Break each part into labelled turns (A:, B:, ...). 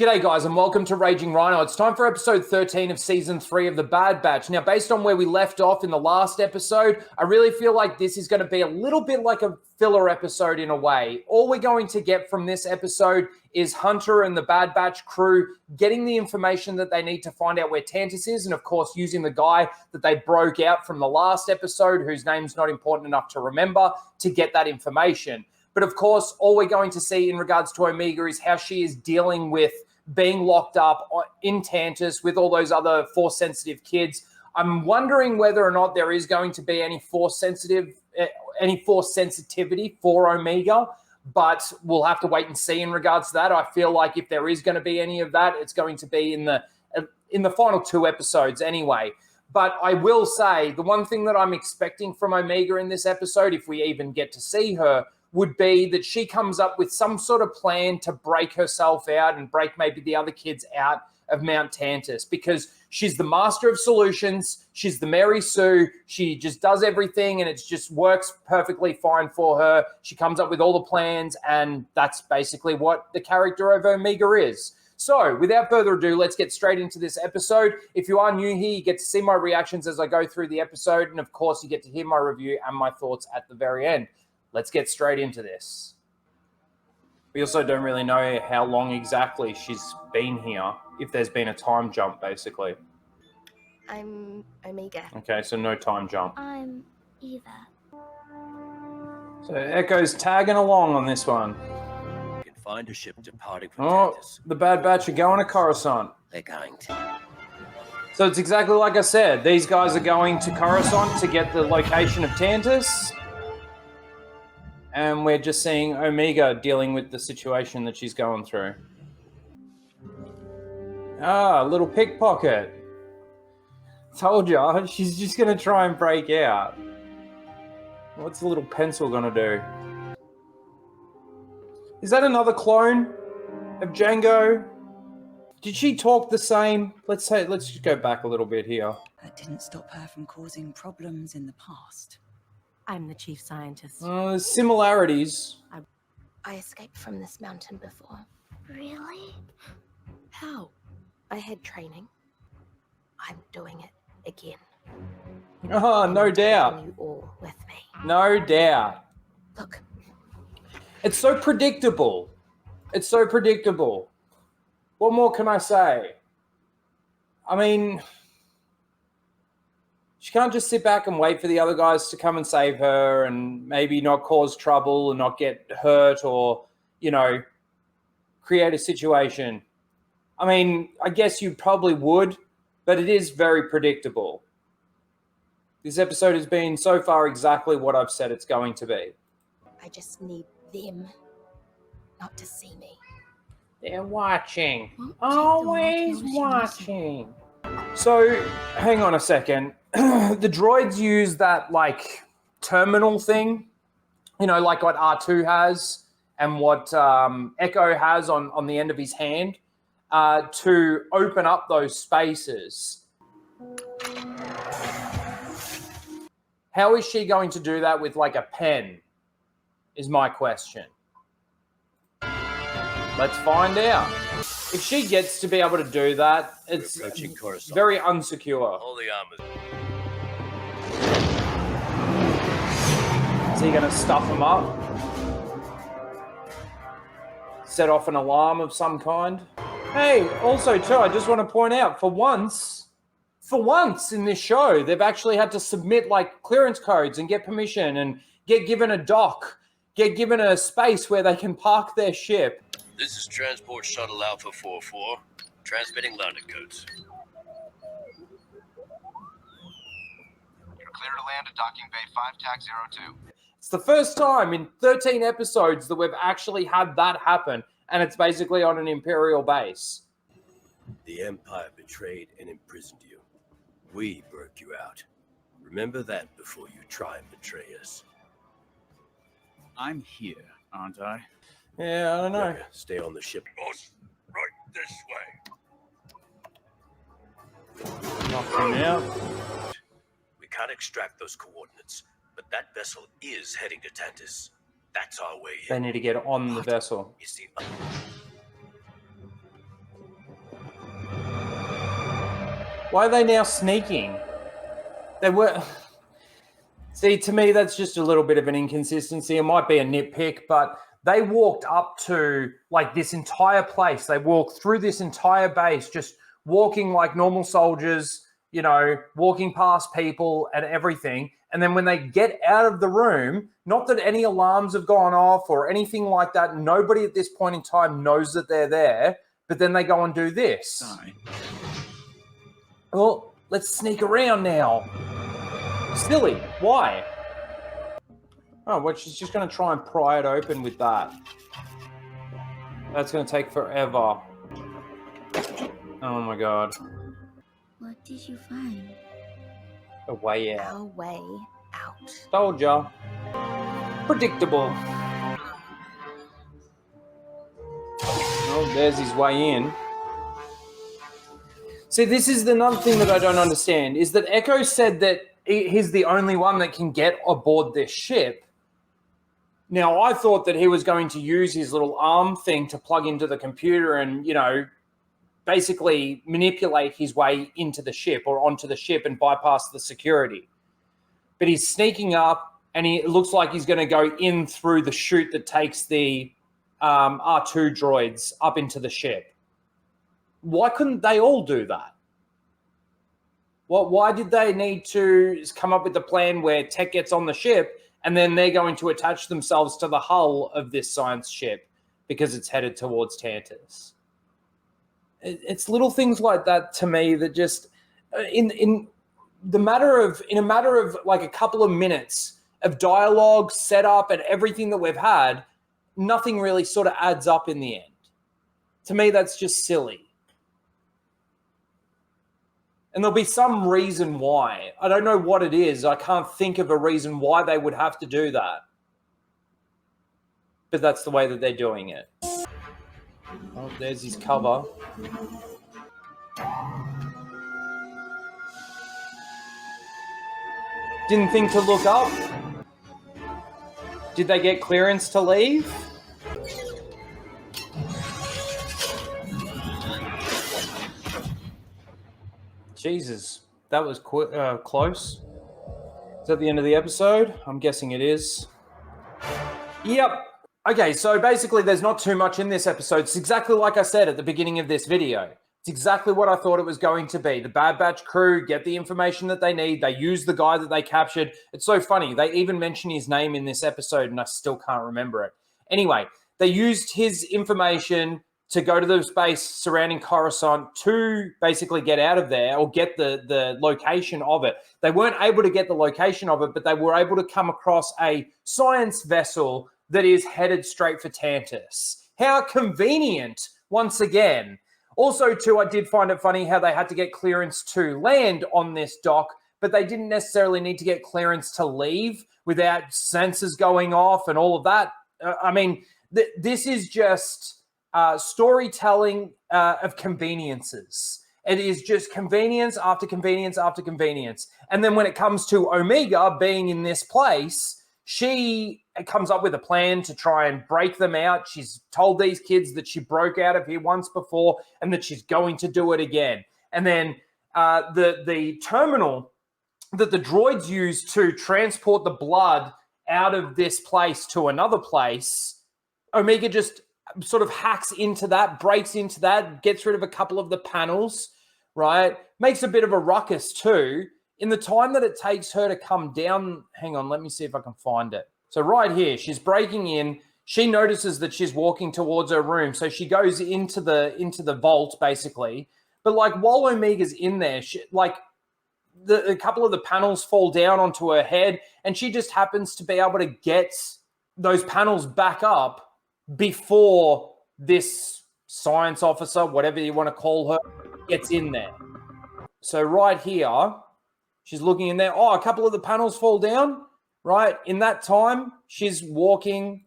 A: G'day guys and welcome to Raging Rhino. It's time for episode 13 of season 3 of The Bad Batch. Now, based on where we left off in the last episode, I really feel like this is going to be a little bit like a filler episode in a way. All we're going to get from this episode is Hunter and the Bad Batch crew getting the information that they need to find out where Tantus is, and of course using the guy that they broke out from the last episode, whose name's not important enough to remember, to get that information. But of course, all we're going to see in regards to Omega is how she is dealing with being locked up in Tantus with all those other Force-sensitive kids. I'm wondering whether or not there is going to be any Force sensitivity for Omega, but we'll have to wait and see in regards to that. I feel like if there is going to be any of that, it's going to be in the final 2 episodes anyway. But I will say the one thing that I'm expecting from Omega in this episode, if we even get to see her, would be that she comes up with some sort of plan to break herself out and break maybe the other kids out of Mount Tantus, because she's the master of solutions. She's the Mary Sue. She just does everything and it just works perfectly fine for her. She comes up with all the plans, and that's basically what the character of Omega is. So without further ado, let's get straight into this episode. If you are new here, you get to see my reactions as I go through the episode. And of course, you get to hear my review and my thoughts at the very end. Let's get straight into this. We also don't really know how long exactly she's been here, if there's been a time jump, basically.
B: I'm Omega.
A: Okay, so no time jump.
B: I'm Eva.
A: So Echo's tagging along on this one.
C: You can find a ship departing from
A: Tantus. The Bad Batch are going to Coruscant.
C: They're going to.
A: So it's exactly like I said. These guys are going to Coruscant to get the location of Tantus. And we're just seeing Omega dealing with the situation that she's going through. Ah, little pickpocket. Told ya, she's just going to try and break out. What's the little pencil going to do? Is that another clone of Django? Did she talk the same? Let's just go back a little bit here.
D: That didn't stop her from causing problems in the past.
E: I'm the chief scientist.
A: There's similarities.
B: I escaped from this mountain before.
E: Really?
B: How? I had training. I'm doing it again.
A: Oh, no doubt.
B: You all with me.
A: No doubt.
B: Look.
A: It's so predictable. It's so predictable. What more can I say? I mean, she can't just sit back and wait for the other guys to come and save her and maybe not cause trouble and not get hurt or, create a situation. I mean, I guess you probably would, but it is very predictable. This episode has been so far exactly what I've said it's going to be.
B: I just need them not to see me.
A: They're watching. Always watching. So, hang on a second. The droids use that, terminal thing, like what R2 has and what Echo has on the end of his hand to open up those spaces. How is she going to do that with, a pen, is my question. Let's find out. If she gets to be able to do that, it's very unsecure.
C: All the armors.
A: Is he going to stuff him up? Set off an alarm of some kind? Hey, also too, I just want to point out, for once in this show, they've actually had to submit clearance codes and get permission and get given a dock, get given a space where they can park their ship.
C: This is Transport Shuttle Alpha 44, transmitting London codes.
F: You're clear to land at Docking Bay 5 TAC 02.
A: It's the first time in 13 episodes that we've actually had that happen, and it's basically on an Imperial base.
C: The Empire betrayed and imprisoned you. We broke you out. Remember that before you try and betray us.
G: I'm here, aren't I?
A: Yeah, I don't know.
C: Wrecker, stay on the ship. Boss, right this way.
A: Knock him out.
C: We can't extract those coordinates, but that vessel is heading to Tantus. That's our way
A: They
C: in.
A: need to get on the vessel.
C: It's the
A: Why are they now sneaking? They were... See, to me, that's just a little bit of an inconsistency. It might be a nitpick, but they walked up to, like, this entire place. They walked through this entire base, just walking like normal soldiers, you know, walking past people and everything. And then when they get out of the room, not that any alarms have gone off or anything like that. Nobody at this point in time knows that they're there, but then they go and do this.
G: Sorry.
A: Well, let's sneak around now. Silly. Why? Oh, well, she's just going to try and pry it open with that. That's going to take forever. Oh, my God.
E: What did you find?
A: A way out.
B: Our way out.
A: Told ya. Predictable. Oh, there's his way in. See, this is another thing that I don't understand, is that Echo said that he's the only one that can get aboard this ship. Now, I thought that he was going to use his little arm thing to plug into the computer and, you know, basically manipulate his way into the ship or onto the ship and bypass the security. But he's sneaking up, and it looks like he's going to go in through the chute that takes the R2 droids up into the ship. Why couldn't they all do that? Why did they need to come up with a plan where Tech gets on the ship and then they're going to attach themselves to the hull of this science ship because it's headed towards Tantus? It's little things like that to me that just in a matter of like a couple of minutes of dialogue, setup, and everything that we've had, nothing really sort of adds up in the end. To me, that's just silly. And there'll be some reason why. I don't know what it is. I can't think of a reason why they would have to do that. But that's the way that they're doing it. Oh, there's his cover. Didn't think to look up. Did they get clearance to leave? Jesus, that was close. Is that the end of the episode? I'm guessing it is. Yep. Okay, so basically there's not too much in this episode. It's exactly like I said at the beginning of this video. It's exactly what I thought it was going to be. The Bad Batch crew get the information that they need. They use the guy that they captured. It's so funny. They even mention his name in this episode and I still can't remember it. Anyway, they used his information to go to the space surrounding Coruscant to basically get out of there or get the location of it. They weren't able to get the location of it, but they were able to come across a science vessel that is headed straight for Tantus. How convenient, once again. Also, too, I did find it funny how they had to get clearance to land on this dock, but they didn't necessarily need to get clearance to leave without sensors going off and all of that. I mean, this is just storytelling of conveniences. It is just convenience after convenience after convenience. And then when it comes to Omega being in this place, she comes up with a plan to try and break them out. She's told these kids that she broke out of here once before and that she's going to do it again. And then the terminal that the droids use to transport the blood out of this place to another place, Omega just sort of hacks into that, breaks into that, gets rid of a couple of the panels, right? Makes a bit of a ruckus too. In the time that it takes her to come down, hang on, let me see if I can find it. So right here, she's breaking in. She notices that she's walking towards her room. So she goes into the vault, basically. But like while Omega's in there, a couple of the panels fall down onto her head, and she just happens to be able to get those panels back up before this science officer, whatever you want to call her, gets in there. So right here, she's looking in there. Oh, a couple of the panels fall down, right? In that time, she's walking.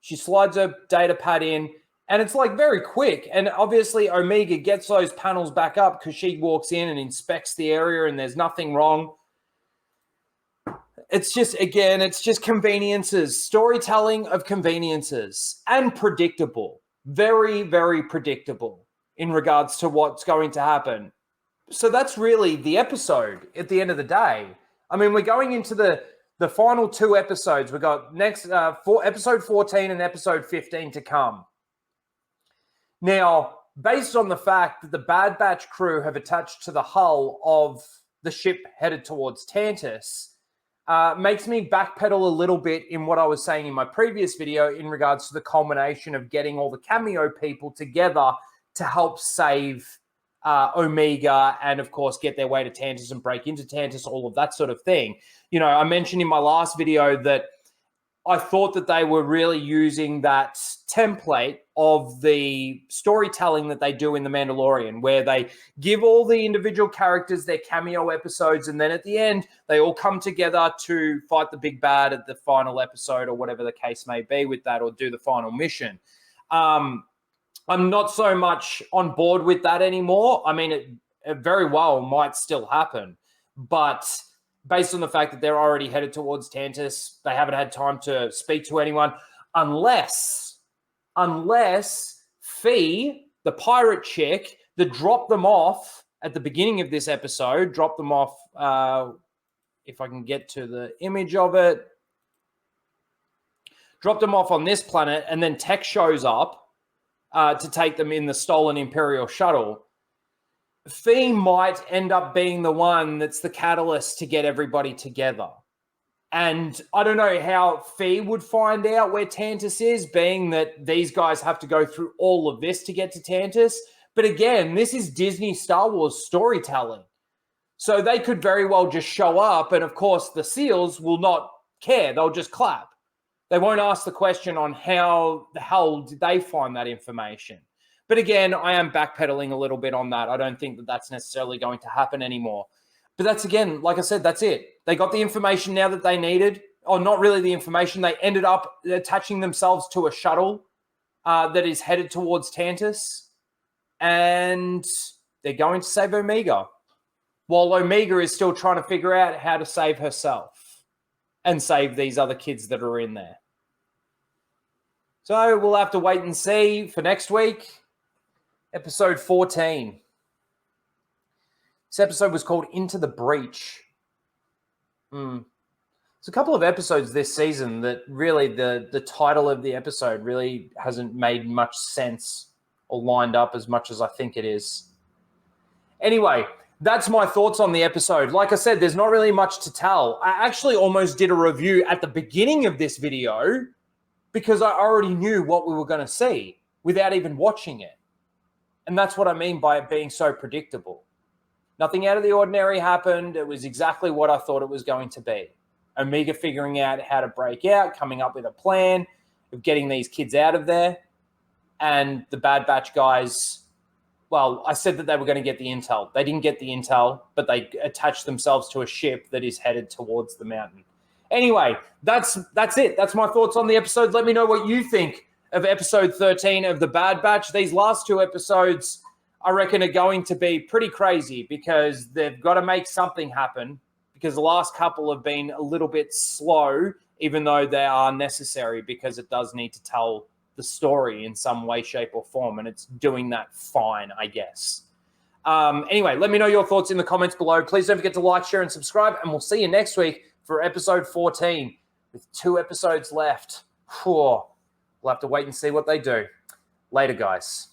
A: She slides her data pad in, and it's like very quick. And obviously, Omega gets those panels back up because she walks in and inspects the area, and there's nothing wrong. It's just, again, it's just conveniences, storytelling of conveniences, and predictable. Very, very predictable in regards to what's going to happen. So that's really the episode at the end of the day. I mean, we're going into the final 2 episodes. We've got next episode 14 and episode 15 to come. Now, based on the fact that the Bad Batch crew have attached to the hull of the ship headed towards Tantus, makes me backpedal a little bit in what I was saying in my previous video in regards to the culmination of getting all the cameo people together to help save Omega and, of course, get their way to Tantus and break into Tantus, all of that sort of thing. You know, I mentioned in my last video that I thought that they were really using that template of the storytelling that they do in The Mandalorian, where they give all the individual characters their cameo episodes, and then at the end, they all come together to fight the big bad at the final episode or whatever the case may be with that, or do the final mission. I'm not so much on board with that anymore. I mean, it very well might still happen, but based on the fact that they're already headed towards Tantus, they haven't had time to speak to anyone, unless Fee, the pirate chick that dropped them off at the beginning of this episode, dropped them off, if I can get to the image of it, dropped them off on this planet, and then Tech shows up to take them in the stolen Imperial shuttle. Fee might end up being the one that's the catalyst to get everybody together. And I don't know how Fee would find out where Tantus is, being that these guys have to go through all of this to get to Tantus. But again, this is Disney Star Wars storytelling. So they could very well just show up, and of course the SEALs will not care. They'll just clap. They won't ask the question on how the hell did they find that information. But again, I am backpedaling a little bit on that. I don't think that that's necessarily going to happen anymore. But that's, again, like I said, that's it. They got the information now that they needed, or not really the information. They ended up attaching themselves to a shuttle that is headed towards Tantus, and they're going to save Omega, while Omega is still trying to figure out how to save herself and save these other kids that are in there. So we'll have to wait and see for next week. Episode 14. This episode was called Into the Breach. There's a couple of episodes this season that really, the title of the episode really hasn't made much sense or lined up as much as I think it is. Anyway, that's my thoughts on the episode. Like I said, there's not really much to tell. I actually almost did a review at the beginning of this video because I already knew what we were going to see without even watching it. And that's what I mean by it being so predictable. Nothing out of the ordinary happened. It was exactly what I thought it was going to be. Omega figuring out how to break out, coming up with a plan of getting these kids out of there. And the Bad Batch guys, well, I said that they were going to get the intel. They didn't get the intel, but they attached themselves to a ship that is headed towards the mountain. Anyway, that's it. That's my thoughts on the episode. Let me know what you think of episode 13 of The Bad Batch. These last 2 episodes, I reckon, are going to be pretty crazy because they've got to make something happen, because the last couple have been a little bit slow, even though they are necessary, because it does need to tell the story in some way, shape, or form, and it's doing that fine, I guess. Anyway, let me know your thoughts in the comments below. Please don't forget to like, share, and subscribe, and we'll see you next week for episode 14 with 2 episodes left. We'll have to wait and see what they do. Later, guys.